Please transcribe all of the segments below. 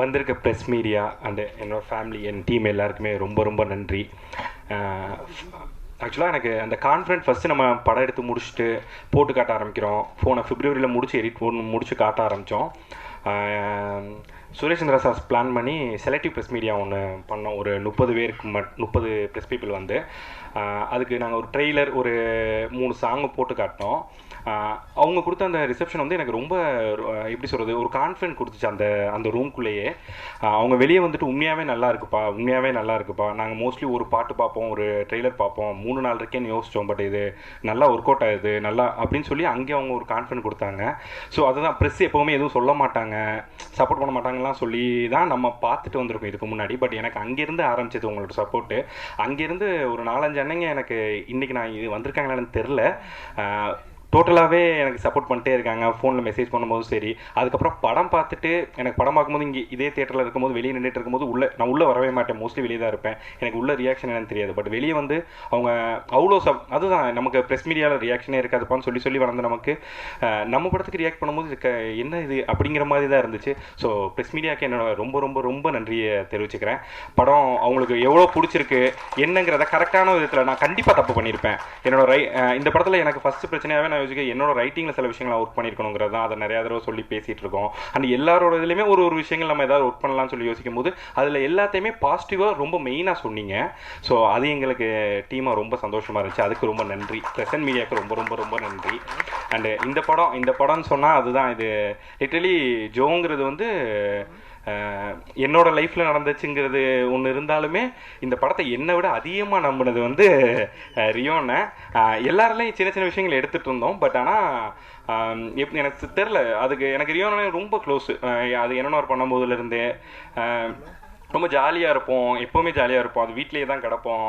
வந்திருக்க press media and என்னோடய family, என் team எல்லாருக்குமே ரொம்ப ரொம்ப நன்றி. ஆக்சுவலாக எனக்கு அந்த கான்ஃபிடென்ட் ஃபஸ்ட்டு நம்ம படம் எடுத்து முடிச்சுட்டு போட்டு காட்ட ஆரம்பிக்கிறோம். போன பிப்ரவரியில் முடிச்சு காட்ட ஆரம்பித்தோம். சுரேஷ் சந்திரா சார் பிளான் பண்ணி செலக்டிவ் ப்ரெஸ் மீடியா ஒன்று பண்ணோம். ஒரு 30 பேருக்கு 30 ப்ரெஸ் பீப்புள் வந்து அதுக்கு நாங்கள் ஒரு ட்ரெய்லர், ஒரு 3 சாங்கு போட்டு காட்டினோம். அவங்க கொடுத்த அந்த ரிசப்ஷன் வந்து எனக்கு ரொம்ப எப்படி சொல்கிறது, ஒரு கான்ஃபிடென்ட் கொடுத்துச்சு அந்த ரூம்குள்ளேயே. அவங்க வெளியே வந்துட்டு உண்மையாகவே நல்லா இருக்குப்பா, நாங்கள் மோஸ்ட்லி ஒரு பாட்டு பார்ப்போம், ஒரு ட்ரெய்லர் பார்ப்போம், 3 நாள் இருக்கேன்னு யோசித்தோம், பட் இது நல்லா ஒர்க் அவுட் ஆகுது நல்லா அப்படின்னு சொல்லி அங்கே அவங்க ஒரு கான்ஃபிடென்ட் கொடுத்தாங்க. ஸோ அதுதான் ப்ரெஸ் எப்போவுமே எதுவும் சொல்ல மாட்டாங்க, சப்போர்ட் பண்ண மாட்டாங்கலாம் சொல்லி தான் நம்ம பார்த்துட்டு வந்திருக்கோம் இதுக்கு முன்னாடி. பட் எனக்கு அங்கேருந்து ஆரம்பிச்சது உங்களோட சப்போர்ட்டு. அங்கேருந்து ஒரு 4-5 அண்ணங்க எனக்கு இன்றைக்கி நான் இது வந்திருக்காங்களான்னு தெரில, டோட்டலாகவே எனக்கு சப்போர்ட் பண்ணிட்டே இருக்காங்க. ஃபோனில் மெசேஜ் பண்ணும்போதும் சரி, அதுக்கப்புறம் படம் பார்த்துட்டு எனக்கு படம் பார்க்கும்போது இங்கே இதே தேட்டரில் இருக்கும்போது வெளியே நின்றுட்டு இருக்கும்போது நான் உள்ளே வரவே மாட்டேன், மோஸ்ட்லி வெளியே தான் இருப்பேன். எனக்கு உள்ள ரியாக்ஷன் என்னன்னு தெரியாது. பட் வெளியே வந்து அவங்க அவ்வளோ அதுதான் நமக்கு ப்ரெஸ் மீடியாவில் ரியாக்ஷனே இருக்காதுப்பான்னு சொல்லி வளர்ந்து நமக்கு நம்ம படத்துக்கு ரியாக்ட் பண்ணும்போது என்ன இது அப்படிங்கிற மாதிரி தான் இருந்துச்சு. ஸோ ப்ரெஸ் மீடியாவுக்கு என்னோட ரொம்ப ரொம்ப ரொம்ப நன்றியை தெரிவிச்சுக்கிறேன். படம் அவங்களுக்கு எவ்வளோ பிடிச்சிருக்கு என்னங்கிறத கரெக்டான விதத்தில் நான் கண்டிப்பாக தப்பு பண்ணியிருப்பேன். என்னோட இந்த படத்தில் எனக்கு ஃபஸ்ட்டு பிரச்சனையாகவே நான் என்னோட ரைட்டிங்கில் சில விஷயங்கள் ஒர்க் பண்ணியிருக்கணுங்கிறது தான். அதை நிறையா தடவை சொல்லி பேசிகிட்டு இருக்கோம். அண்ட் எல்லாரோட இதுலையுமே ஒரு விஷயங்கள் நம்ம ஏதாவது ஒர்க் பண்ணலாம்னு சொல்லி யோசிக்கும் போது அதில் எல்லாத்தையுமே பாசிட்டிவாக ரொம்ப மெயினாக சொன்னீங்க. ஸோ அது எங்களுக்கு டீமாக ரொம்ப சந்தோஷமாக இருந்துச்சு. அதுக்கு ரொம்ப நன்றி. ப்ரெசன்ட் மீடியாவுக்கு ரொம்ப ரொம்ப ரொம்ப நன்றி. அண்டு இந்த படம்னு சொன்னால் அதுதான், இது லிட்டரலி ஜோங்கிறது வந்து என்னோட லைஃப்பில் நடந்துச்சுங்கிறது ஒன்று இருந்தாலுமே இந்த படத்தை என்னை விட அதிகமாக நம்பினது வந்து ரியோனை. எல்லாருலேயும் சின்ன சின்ன விஷயங்கள் எடுத்துகிட்டு இருந்தோம். பட் ஆனால் எப்படி எனக்கு தெரில, அதுக்கு எனக்கு ரியோனே ரொம்ப க்ளோஸு. அது என்னென்ன பண்ணும்போதுலேருந்தே ரொம்ப ஜாலியாக இருப்போம், எப்போவுமே ஜாலியாக இருப்போம். அது வீட்லேயே தான் கிடப்போம்.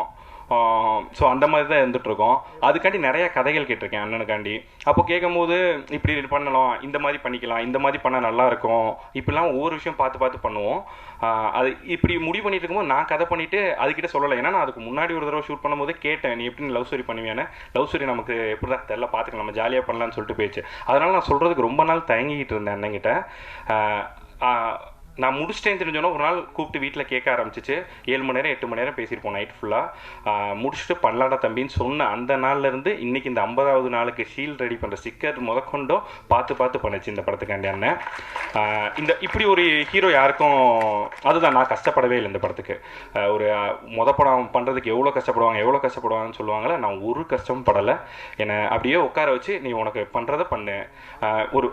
ஸோ அந்த மாதிரி தான் இருந்துகிட்ருக்கோம். அதுக்காண்டி நிறைய கதைகள் கேட்டிருக்கேன் அண்ணனுக்காண்டி. அப்போ கேட்கும்போது இப்படி பண்ணலாம், இந்த மாதிரி பண்ணிக்கலாம், இந்த மாதிரி பண்ணால் நல்லாயிருக்கும், இப்படிலாம் ஒவ்வொரு விஷயம் பார்த்து பண்ணுவோம். அது இப்படி முடிவு பண்ணிட்டு இருக்கும்போது நான் கதை பண்ணிவிட்டு அதுக்கிட்ட சொல்லலை. ஏன்னா நான் அதுக்கு முன்னாடி ஒரு தடவை ஷூட் பண்ணும்போது கேட்டேன், நீ எப்படி லவ் ஸ்டோரி பண்ணுவியானே. லவ் ஸ்டோரி நமக்கு எப்படி தான் தெரில, பார்த்துக்கலாம், நம்ம ஜாலியாக பண்ணலான்னு சொல்லிட்டு போயிடுச்சு. அதனால் நான் சொல்கிறதுக்கு ரொம்ப நாள் தயங்கிக்கிட்டு இருந்தேன் அண்ணங்கிட்ட. நான் முடிச்சிட்டேன்னு தெரிஞ்சோன்னா ஒரு நாள் கூப்பிட்டு வீட்டில் கேட்க ஆரம்பிச்சிச்சு. 7 மணி நேரம் 8 மணி நேரம் பேசியிருப்போம் நைட் ஃபுல்லாக. முடிச்சுட்டு பண்ணலாடா தம்பின்னு சொன்ன அந்த நாள்லேருந்து இன்றைக்கி இந்த 50வது நாளுக்கு ஷீல்ட் ரெடி பண்ணுற ஸ்டிக்கர் முதற்கொண்டும் பார்த்து பண்ணுச்சு இந்த படத்துக்காண்டி அண்ணன். இப்படி ஒரு ஹீரோ யாருக்கும், அதுதான் நான் கஷ்டப்படவே இல்லை இந்த படத்துக்கு. ஒரு படம் பண்ணுறதுக்கு எவ்வளோ கஷ்டப்படுவாங்கன்னு சொல்லுவாங்களே, நான் ஒரு கஷ்டமும் படலை. என்னை அப்படியே உட்கார வச்சு நீ உனக்கு பண்ணுறதை பண்ணு. ஒரு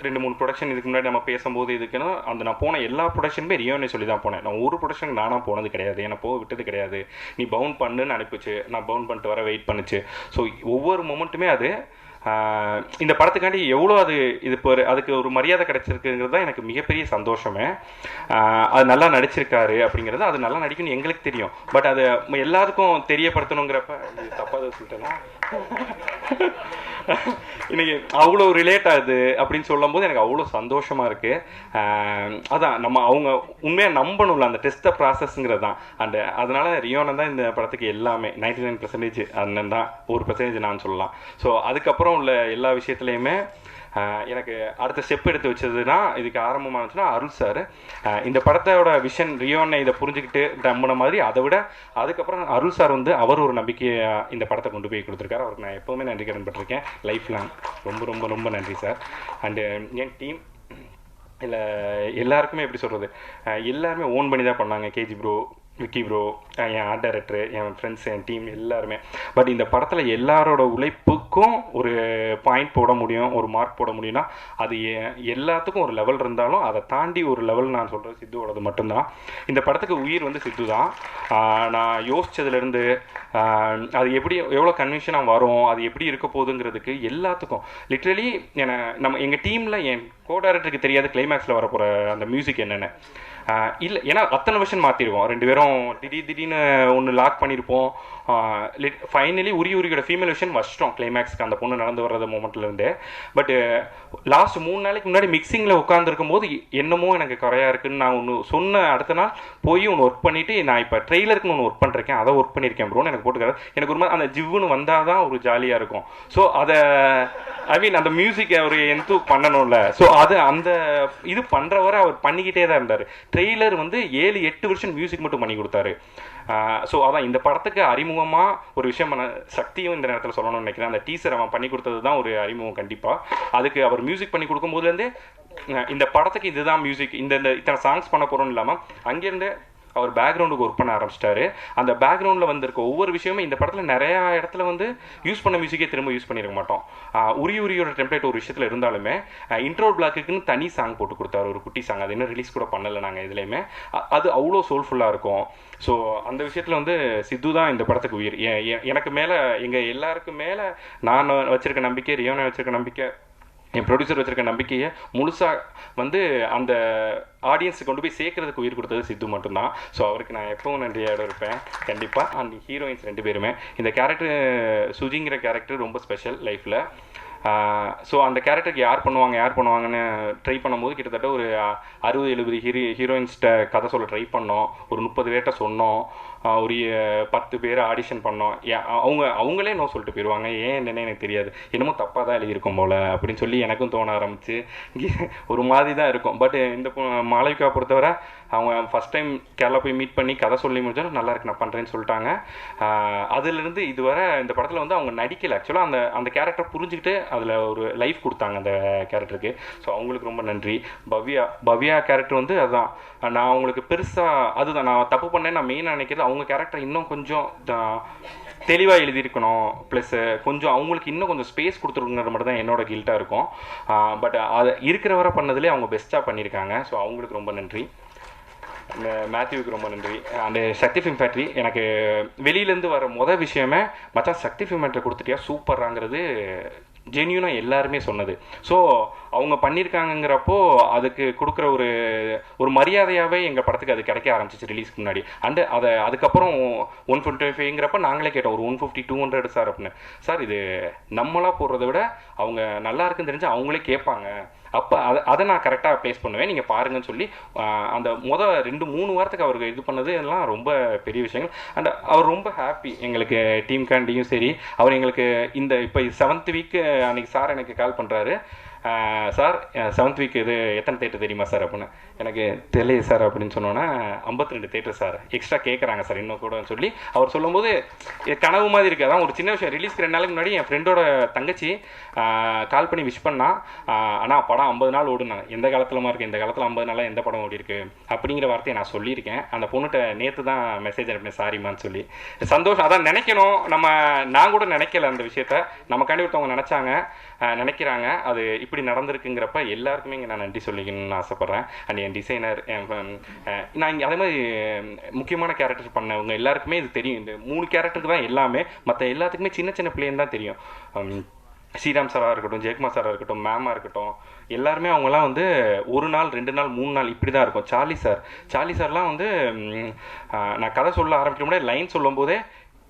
2-3 ப்ரொடக்ஷன் இதுக்கு முன்னாடி நம்ம பேசும்போது இதுக்குன்னா நான் போன எல்லா ப்ரொடக்ஷனுமே ரியோனே சொல்லி தான் போனேன். நான் ஒரு ப்ரொடக்ஷனுக்கு நானாக போனது கிடையாது, என்னை விட்டது கிடையாது. நீ பவுன் பண்ணுன்னு அனுப்பிச்சு, நான் பவுன் பண்ணிட்டு வர வெயிட் பண்ணிச்சு. ஸோ ஒவ்வொரு மொமெண்ட்டுமே அது இந்த படத்துக்காண்டி எவ்வளோ இது இப்போ அதுக்கு ஒரு மரியாதை கிடைச்சிருக்குங்கிறது தான் எனக்கு மிகப்பெரிய சந்தோஷமே. அது நல்லா நடிச்சிருக்காரு அப்படிங்கிறது, அது நல்லா நடிக்கும்னு எங்களுக்கு தெரியும். பட் அது எல்லாருக்கும் தெரியப்படுத்தணுங்கிறப்ப தப்பாக சொல்லிட்டேன்னா இன்னைக்கு அவ்வளோ ரிலேட் ஆகுது அப்படின்னு சொல்லும் போது எனக்கு அவ்வளோ சந்தோஷமாக இருக்குது. அதான் நம்ம அவங்க உண்மையாக நம்பணும்ல, அந்த டெஸ்ட்டை ப்ராசஸ்ங்கிறது தான். அதனால ரியோனை தான் இந்த படத்துக்கு எல்லாமே 99% அண்ணன் தான், 1% நான் சொல்லலாம். ஸோ அதுக்கப்புறம் உள்ள எல்லா விஷயத்துலையுமே எனக்கு அடுத்த ஸ்டெப் எடுத்து வச்சதுன்னா, இதுக்கு ஆரம்பமானுச்சுன்னா அருள் சார். இந்த படத்தோட விஷன் ரியோனை இதை புரிஞ்சுக்கிட்டு நம்பின மாதிரி, அதை விட அதுக்கப்புறம் அருள் சார் வந்து அவர் ஒரு நம்பிக்கையை இந்த படத்தை கொண்டு போய் கொடுத்துருக்காரு. அவருக்கு நான் எப்போவுமே நன்றி கடன் பட்டிருக்கேன் லைஃப் லாங். ரொம்ப ரொம்ப ரொம்ப நன்றி சார். அண்டு என் டீம் இல்லை எல்லாருக்குமே எப்படி சொல்கிறது, எல்லாருமே ஓன் பண்ணி தான் பண்ணாங்க. கேஜி ப்ரோ, விக்கி ப்ரோ, என் ஆர்ட் டைரக்டரு, என் ஃப்ரெண்ட்ஸ், என் டீம் எல்லாருமே. பட் இந்த படத்தில் எல்லாரோட உழைப்புக்கும் ஒரு பாயிண்ட் போட முடியும், ஒரு மார்க் போட முடியும்னா அது எல்லாத்துக்கும் ஒரு லெவல் இருந்தாலும் அதை தாண்டி ஒரு லெவல் நான் சொல்கிறது சித்துவோடது மட்டும்தான். இந்த படத்துக்கு உயிர் வந்து சித்து தான். நான் யோசித்ததுலேருந்து அது எவ்வளோ கன்வின்ஷனாக வரும், அது எப்படி இருக்க போகுதுங்கிறதுக்கு எல்லாத்துக்கும் லிட்ரலி எங்கள் டீமில் என் கோ டைரக்டருக்கு தெரியாத கிளைமேக்ஸில் வரப்போகிற அந்த மியூசிக் என்னென்னு இல்லை. ஏன்னா அத்தனை விஷயம் மாற்றிருக்கோம் 2 பேரும். திடீர்னு ஒன்று லாக் பண்ணியிருப்போம். ஃபைனலி உரியோட ஃபீமேல் விஷன் வச்சிட்டோம் கிளைமேக்ஸ்க்கு, அந்த பொண்ணு நடந்து வர்றது மூமெண்ட்லேருந்து. பட் லாஸ்ட் 3 நாளைக்கு முன்னாடி மிக்சிங்கில் உட்காந்துருக்கும் போது என்னமோ எனக்கு குறையாக இருக்குதுன்னு நான் ஒன்று சொன்ன அடுத்த நாள் போய் ஒன்று ஒர்க் பண்ணிவிட்டு, நான் இப்போ ட்ரெய்லருக்கு ஒன்று ஒர்க் பண்ணிருக்கேன், அதை ஒர்க் பண்ணியிருக்கேன் ப்ரோன்னு எனக்கு போட்டுக்காரு. எனக்கு ஒரு மாதிரி அந்த ஜிவ்வுன்னு வந்தால் தான் ஒரு ஜாலியாக இருக்கும். ஸோ அதை அந்த மியூசிக்கை ஒரு எந்த பண்ணணும்ல. ஸோ அது அந்த இது பண்ணுறவரை அவர் பண்ணிக்கிட்டே தான் இருந்தார். ட்ரெய்லர் வந்து 7-8 வருஷம் மியூசிக் மட்டும் பண்ணி கொடுத்தாரு. ஸோ அதான் இந்த படத்துக்கு அறிமுகமாக ஒரு விஷயம் சக்தியும் இந்த நேரத்தில் சொல்லணும்னு நினைக்கிறேன். அந்த டீசர் அவன் பண்ணி கொடுத்தது தான் ஒரு அறிமுகம் கண்டிப்பாக. அதுக்கு அவர் மியூசிக் பண்ணி கொடுக்கும்போதுலேருந்தே இந்த படத்துக்கு இதுதான் மியூசிக், இந்த இத்தனை சாங்ஸ் பண்ண போகிறோம்னு இல்லாமல் அங்கேருந்து அவர் பேக்ரவுண்டுக்கு ஒர்க் பண்ண ஆரம்பிச்சிட்டாரு. அந்த பேக்ரவுண்டில் வந்திருக்க ஒவ்வொரு விஷயமும் இந்த படத்தில் நிறையா இடத்துல வந்து யூஸ் பண்ண மியூசிக்கே திரும்ப யூஸ் பண்ணியிருக்க மாட்டோம். உரியோட டெம்ப்ளேட் ஒரு விஷயத்தில் இருந்தாலுமே இன்ட்ரோ பிளாக்குன்னு தனி சாங் போட்டு கொடுத்தாரு, ஒரு குட்டி சாங். அது இன்னும் ரிலீஸ் கூட பண்ணலை நாங்கள் இதுலேயுமே. அது அவ்வளோ சோல்ஃபுல்லாக இருக்கும். ஸோ அந்த விஷயத்தில் வந்து சித்து தான் இந்த படத்துக்கு உயிர். எனக்கு மேலே எங்கள் எல்லாருக்கும் மேலே நான் வச்சுருக்க நம்பிக்கை, ரியோனை வச்சுருக்க நம்பிக்கை, என் ப்ரொடியூசர் வச்சுருக்க நம்பிக்கையை முழுசாக வந்து அந்த ஆடியன்ஸுக்கு கொண்டு போய் சேர்க்கறதுக்கு உயிர் கொடுத்தது சித்து மட்டும்தான். ஸோ அவருக்கு நான் எப்பவும் நன்றியோடு இருப்பேன் கண்டிப்பாக. அண்ட் ஹீரோயின்ஸ் 2 பேருமே. இந்த கேரக்டர் சுஜிங்கிற கேரக்டர் ரொம்ப ஸ்பெஷல் லைஃப்பில். ஸோ அந்த கேரக்டருக்கு யார் பண்ணுவாங்கன்னு ட்ரை பண்ணும்போது கிட்டத்தட்ட ஒரு 60-70 ஹீரோயின்ஸ்கிட்ட கதை சொல்ல ட்ரை பண்ணோம். ஒரு 30 பேர்கிட்ட சொன்னோம். ஒரு 10 பேர் ஆடிஷன் பண்ணோம். அவங்களே நோ சொல்லிட்டு போயிடுவாங்க. ஏன் என்னன்னு எனக்கு தெரியாது, என்னமோ தப்பாக தான் எழுதியிருக்கும் போல் அப்படின்னு சொல்லி எனக்கும் தோண ஆரம்பிச்சு ஒரு மாதிரி தான் இருக்கும். பட் இந்த மாளவிகா பொறுத்தவரை அவங்க ஃபஸ்ட் டைம் கேரளா போய் மீட் பண்ணி கதை சொல்லி முடிஞ்சாலும் நல்லா இருக்கு நான் பண்ணுறேன்னு சொல்லிட்டாங்க. அதுலேருந்து இதுவரை இந்த படத்தில் வந்து அவங்க நடிக்கலை. ஆக்சுவலாக அந்த கேரக்டர் புரிஞ்சுக்கிட்டு அதில் ஒரு லைஃப் கொடுத்தாங்க அந்த கேரக்டருக்கு. ஸோ அவங்களுக்கு ரொம்ப நன்றி. பவ்யா கேரக்டர் வந்து அதுதான் நான் அவங்களுக்கு பெருசாக அதுதான் நான் தப்பு பண்ணேன். நான் மெயினாக நினைக்கிறது அவங்க கேரக்டர் இன்னும் கொஞ்சம் தெளிவாக எழுதியிருக்கணும். ப்ளஸ் கொஞ்சம் அவங்களுக்கு இன்னும் கொஞ்சம் ஸ்பேஸ் கொடுத்துருக்குங்கிறது மட்டும் தான் என்னோட கில்ட்டாக இருக்கும். பட் அதை இருக்கிற வரை பண்ணதுலேயே அவங்க பெஸ்ட்டாக பண்ணியிருக்காங்க. ஸோ அவங்களுக்கு ரொம்ப நன்றி. மேத்யூவுக்கு ரொம்ப நன்றி. அந்த சக்தி ஃபிலிம் ஃபேக்ட்ரி எனக்கு வெளியிலேருந்து வர விஷயமே மச்சான் சக்தி ஃபிலிம் ஃபேக்ட்ரி கொடுத்துட்டியா சூப்பராங்கிறது ஜென்யூனாக எல்லாருமே சொன்னது. ஸோ அவங்க பண்ணியிருக்காங்கங்கிறப்போ அதுக்கு கொடுக்குற ஒரு மரியாதையாகவே எங்கள் படத்துக்கு அது கிடைக்க ஆரம்பிச்சிச்சு ரிலீஸ்க்கு முன்னாடி. அண்டு அதுக்கப்புறம் 125ங்கிறப்ப நாங்களே கேட்டோம் ஒரு 150-200 சார் அப்படின்னு. சார் இது நம்மளாக போடுறத விட அவங்க நல்லா இருக்குன்னு தெரிஞ்சு அவங்களே கேட்பாங்க, அப்போ அதை நான் கரெக்டாக ப்ளேஸ் பண்ணுவேன், நீங்கள் பாருங்கன்னு சொல்லி அந்த 2-3 வாரத்துக்கு அவருக்கு இது பண்ணது எல்லாம் ரொம்ப பெரிய விஷயங்கள். அண்ட் அவர் ரொம்ப ஹாப்பி. எங்களுக்கு டீம் கேண்டியும் சரி, அவர் எங்களுக்கு இப்போ 7th வீக்கு அன்றைக்கி சார் எனக்கு கால் பண்ணுறாரு. சார் 7th வீக் இது எத்தனை தேட்டர் தெரியுமா சார் அப்படின்னு. எனக்கு தெரியல சார் அப்படின்னு சொன்னோன்னா 52 தேட்டர் சார் எக்ஸ்ட்ரா கேட்குறாங்க சார் இன்னும் கூட சொல்லி அவர் சொல்லும்போது கனவு மாதிரி இருக்குது. அதான் ஒரு சின்ன விஷயம். ரிலீஸ்க்கு 2 நாளுக்கு முன்னாடி என் ஃப்ரெண்டோட தங்கச்சி கால் பண்ணி விஷ் பண்ணா, ஆனால் படம் 50 நாள் ஓடுனாங்க. எந்த காலத்துலமா இருக்குது, இந்த காலத்தில் 50 நாளாக எந்த படம் ஓடி இருக்கு அப்படிங்கிற வார்த்தையை நான் சொல்லியிருக்கேன். அந்த பொண்ணுகிட்ட நேற்று தான் மெசேஜ் அனுப்பினேன் சாரிமான்னு சொல்லி. சந்தோஷம். அதான் நினைக்கணும் நம்ம. நான் கூட நினைக்கல அந்த விஷயத்த, நமக்காண்டி ஒருத்தவங்க நினைக்கிறாங்க. அது இப்படி நடந்திருக்குங்கிறப்ப எல்லாருக்குமே இங்கே நான் நன்றி சொல்லிக்கணும்னு ஆசைப்பட்றேன். அண்ட் என் டிசைனர், நான் இங்கே அதே மாதிரி முக்கியமான கேரக்டர் பண்ணவங்க எல்லாருக்குமே இது தெரியும். இந்த 3 கேரக்டருக்கு தான் எல்லாமே, மற்ற எல்லாத்துக்குமே சின்ன சின்ன பிள்ளைன்னு தான் தெரியும். ஸ்ரீராம் சாராக இருக்கட்டும், ஜெயக்குமார் சாராக இருக்கட்டும், மேமாக இருக்கட்டும், எல்லாருமே அவங்களாம் வந்து 1 நாள் 2 நாள் 3 நாள் இப்படி தான் இருக்கும். சார்லி சார்லாம் வந்து நான் கதை சொல்ல ஆரம்பிக்க முடியாது, லைன் சொல்லும் போதே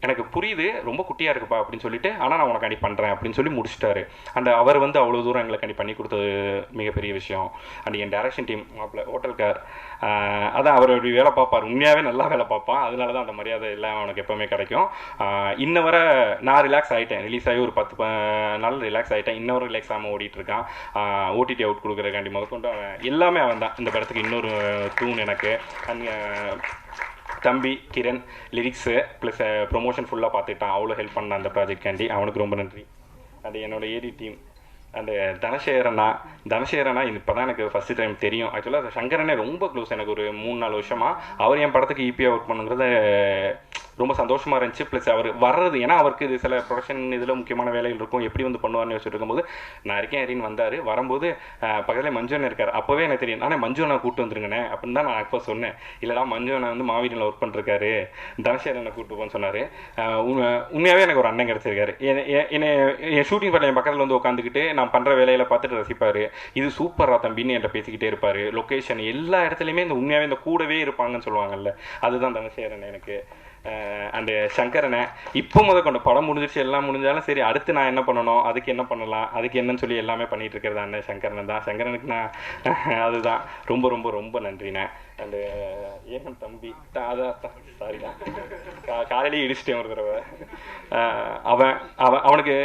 எனக்கு புரியுது ரொம்ப குட்டியாக இருக்குப்பா அப்படின்னு சொல்லிட்டு, ஆனால் நான் உனக்காண்டி பண்ணுறேன் அப்படின்னு சொல்லி முடிச்சிட்டாரு. அண்ட் அவர் வந்து அவ்வளோ தூரம் எங்களுக்காண்டி பண்ணி கொடுத்தது மிகப்பெரிய விஷயம். அண்ட் என் டைரக்ஷன் டீம் மாப்பிள்ள ஹோட்டல்கார், அதான் அவர் அப்படி வேலை பார்ப்பார், உண்மையாகவே நல்லா வேலை பார்ப்பான். அதனால தான் அந்த மரியாதை எல்லாம் அவனுக்கு எப்போவுமே கிடைக்கும். இன்ன வரை நான் ரிலாக்ஸ் ஆகிட்டேன். ரிலீஸ் ஆகி ஒரு 10 நாள் ரிலாக்ஸ் ஆகிட்டேன். இன்னொரு ரிலாக்ஸ் ஆகாமல் ஓடிட்டுருக்கான். ஓடிடி அவுட் கொடுக்குறக்காண்டி முதற்கொண்டு எல்லாமே அவன் தான் இந்த படத்துக்கு இன்னொரு தூண் எனக்கு. அண்ட் தம்பி கிரண் லிரிக்ஸு ப்ளஸ் ப்ரொமோஷன் ஃபுல்லாக பார்த்துக்கிட்டான். அவ்வளோ ஹெல்ப் பண்ணான் அந்த ப்ராஜெக்ட்காண்டி, அவனுக்கு ரொம்ப நன்றி. அது என்னோடய ஏடி டீம். அந்த தனசேகரனா இப்போ தான் எனக்கு ஃபஸ்ட்டு டைம் தெரியும். ஆக்சுவலாக சங்கரனே ரொம்ப க்ளோஸ் எனக்கு ஒரு 3-4 வருஷமாக. அவர் என் படத்துக்கு ஈபியாக ஒர்க் பண்ணுங்கிறது ரொம்ப சந்தோஷமாக இருந்துச்சு. ப்ளஸ் அவர் வர்றது, ஏன்னா அவருக்கு இது சில ப்ரொடக்ஷன் இதில் முக்கியமான வேலைகள் இருக்கும், எப்படி வந்து பண்ணுவார்னு வச்சுட்டு இருக்கும்போது நான் இருக்கேன் அப்படின்னு வந்தார். வரும்போது பக்கத்தில் மஞ்சுவன் இருக்கார். அப்போவே எனக்கு தெரியும், நானே மஞ்சுவனை கூப்பிட்டு வந்துருங்கண்ணே அப்படின்னு தான் நான் இப்போ சொன்னேன். இல்லைடா மஞ்சுவனை வந்து மாவீரனில் ஒர்க் பண்ணிருக்காரு, தனசேகரனை கூப்பிட்டு போன்னு சொன்னார். உண்மையாகவே எனக்கு ஒரு அண்ணன் கிடச்சிருக்காரு. என்னை என் ஷூட்டிங் பண்ண என் பக்கத்தில் வந்து உட்காந்துக்கிட்டு நான் பண்ணுற வேலையில் பார்த்துட்டு ரசிப்பார். இது சூப்பரா தம்பின்னு என்கிட்ட பேசிக்கிட்டே இருப்பார். லொக்கேஷன் எல்லா இடத்துலையுமே இந்த உண்மையாகவே இந்த கூடவே இருப்பாங்கன்னு சொல்லுவாங்கல்ல, அதுதான் தனசேகரன் எனக்கு. அந்த சங்கரனை இப்போ கொண்டு படம் முடிஞ்சிருச்சு, எல்லாம் முடிஞ்சாலும் சரி அடுத்து நான் என்ன பண்ணணும், அதுக்கு என்ன பண்ணலாம், அதுக்கு என்னன்னு சொல்லி எல்லாமே பண்ணிகிட்டு இருக்கிறது அண்ணன் சங்கரன் தான். சங்கரனுக்கு நான் அதுதான் ரொம்ப ரொம்ப ரொம்ப நன்றிண்ணே. அந்த ஏகன் தம்பி அதான் சாரிண்ணா, காலையிலேயே இடிச்சிட்டேன் ஒரு தடவை. அவனுக்கு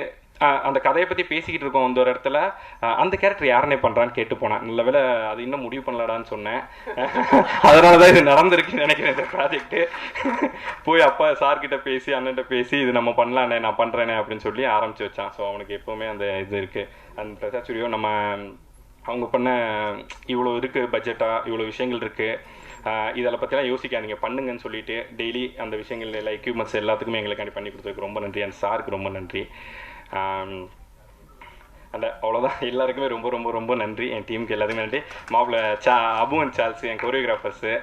அந்த கதையை பற்றி பேசிக்கிட்டு இருக்கோம் அந்த ஒரு இடத்துல அந்த கேரக்டர் யாருன்னே பண்ணுறான்னு கேட்டு போனேன். நல்ல வேளை அது இன்னும் முடிவு பண்ணலடான்னு சொன்னேன். அதனால தான் இது நடந்திருக்குன்னு நினைக்கிறேன். இந்த ப்ராஜெக்ட்டு போய் அப்பா சார்கிட்ட பேசி அண்ணன்ட்ட பேசி இது நம்ம பண்ணலானே, நான் பண்ணுறேனே அப்படின்னு சொல்லி ஆரம்பித்து வச்சான். ஸோ அவனுக்கு எப்போவுமே அந்த இது இருக்குது. அந்த பிரசாத் ஸ்டுடியோ நம்ம அவங்க பண்ண இவ்வளோ இருக்குது, பட்ஜெட்டாக இவ்வளோ விஷயங்கள் இருக்குது, இதில் பற்றிலாம் யோசிக்காதீங்க பண்ணுங்கன்னு சொல்லிட்டு டெய்லி அந்த விஷயங்கள் எல்லாம் எக்யூப்மெண்ட்ஸ் எல்லாத்துக்குமே எங்களுக்காண்டி பண்ணி கொடுத்ததுக்கு ரொம்ப நன்றி. அந்த சாருக்கு ரொம்ப நன்றி. அந்த அவ்வளோதான். எல்லாருக்குமே ரொம்ப ரொம்ப ரொம்ப நன்றி. என் டீமுக்கு எல்லாருமே நன்றி. மாப்பிள்ள அபு அண்ட் சார்ல்ஸ் என் கொரியோகிராஃபர்ஸு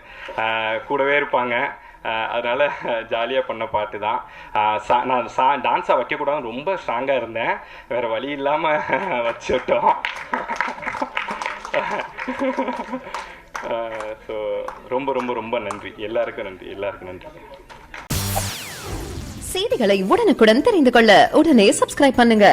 கூடவே இருப்பாங்க. அதனால் ஜாலியாக பண்ண பாட்டு தான். நான் டான்ஸாக வைக்கக்கூடாதுன்னு ரொம்ப ஸ்ட்ராங்காக இருந்தேன். வேறு வழி இல்லாமல் வச்சுட்டோம். ஸோ ரொம்ப ரொம்ப ரொம்ப நன்றி. எல்லாருக்கும் நன்றி. எல்லாருக்கும் நன்றி. செய்திகளை உடனுக்குடன் தெரிந்து கொள்ள உடனே சப்ஸ்கிரைப் பண்ணுங்க.